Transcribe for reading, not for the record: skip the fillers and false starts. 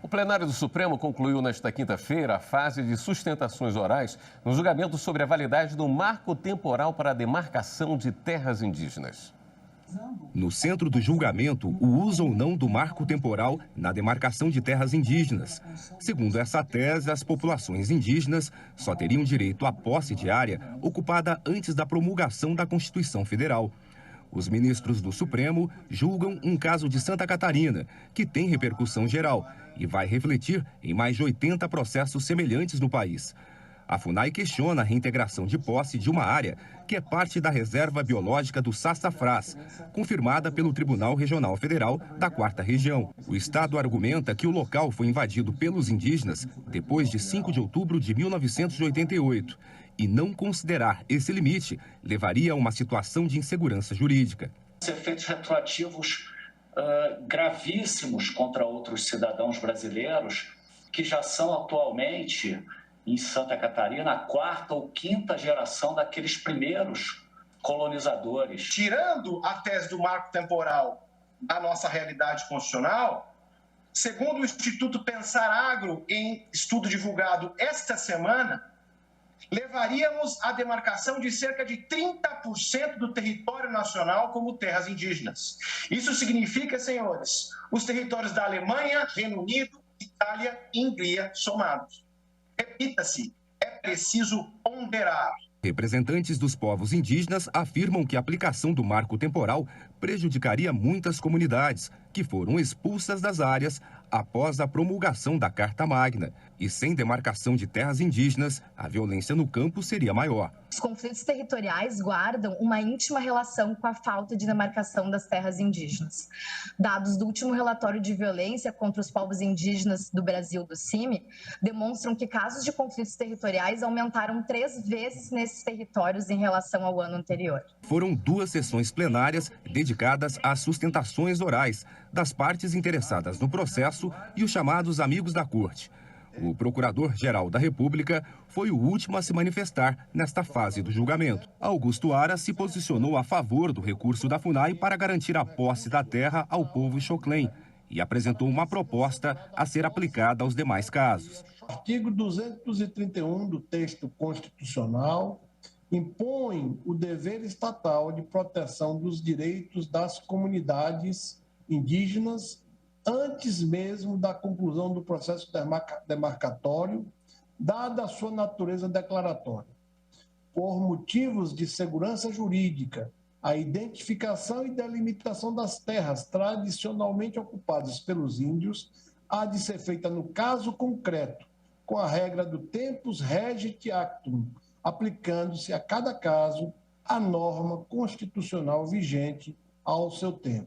O plenário do Supremo concluiu nesta quinta-feira a fase de sustentações orais no julgamento sobre a validade do marco temporal para a demarcação de terras indígenas. No centro do julgamento, o uso ou não do marco temporal na demarcação de terras indígenas. Segundo essa tese, as populações indígenas só teriam direito à posse de área ocupada antes da promulgação da Constituição Federal. Os ministros do Supremo julgam um caso de Santa Catarina, que tem repercussão geral e vai refletir em mais de 80 processos semelhantes no país. A FUNAI questiona a reintegração de posse de uma área que é parte da reserva biológica do Sassafrás, confirmada pelo Tribunal Regional Federal da 4ª Região. O Estado argumenta que o local foi invadido pelos indígenas depois de 5 de outubro de 1988 e não considerar esse limite levaria a uma situação de insegurança jurídica. Os efeitos retroativos gravíssimos contra outros cidadãos brasileiros que já são atualmente em Santa Catarina, a 4ª ou 5ª geração daqueles primeiros colonizadores. Tirando a tese do marco temporal da nossa realidade constitucional, segundo o Instituto Pensar Agro, em estudo divulgado esta semana, levaríamos à demarcação de cerca de 30% do território nacional como terras indígenas. Isso significa, senhores, os territórios da Alemanha, Reino Unido, Itália e Hungria somados. Repita-se, é preciso ponderar. Representantes dos povos indígenas afirmam que a aplicação do marco temporal prejudicaria muitas comunidades que foram expulsas das áreas após a promulgação da Carta Magna. E sem demarcação de terras indígenas, a violência no campo seria maior. Os conflitos territoriais guardam uma íntima relação com a falta de demarcação das terras indígenas. Dados do último relatório de violência contra os povos indígenas do Brasil, do CIMI, demonstram que casos de conflitos territoriais aumentaram 3 vezes nesses territórios em relação ao ano anterior. Foram 2 sessões plenárias dedicadas às sustentações orais das partes interessadas no processo e os chamados amigos da corte. O Procurador-Geral da República foi o último a se manifestar nesta fase do julgamento. Augusto Aras se posicionou a favor do recurso da FUNAI para garantir a posse da terra ao povo xoclém e apresentou uma proposta a ser aplicada aos demais casos. O artigo 231 do texto constitucional impõe o dever estatal de proteção dos direitos das comunidades indígenas antes mesmo da conclusão do processo demarcatório, dada a sua natureza declaratória. Por motivos de segurança jurídica, a identificação e delimitação das terras tradicionalmente ocupadas pelos índios há de ser feita no caso concreto, com a regra do tempus regit actum, aplicando-se a cada caso a norma constitucional vigente ao seu tempo.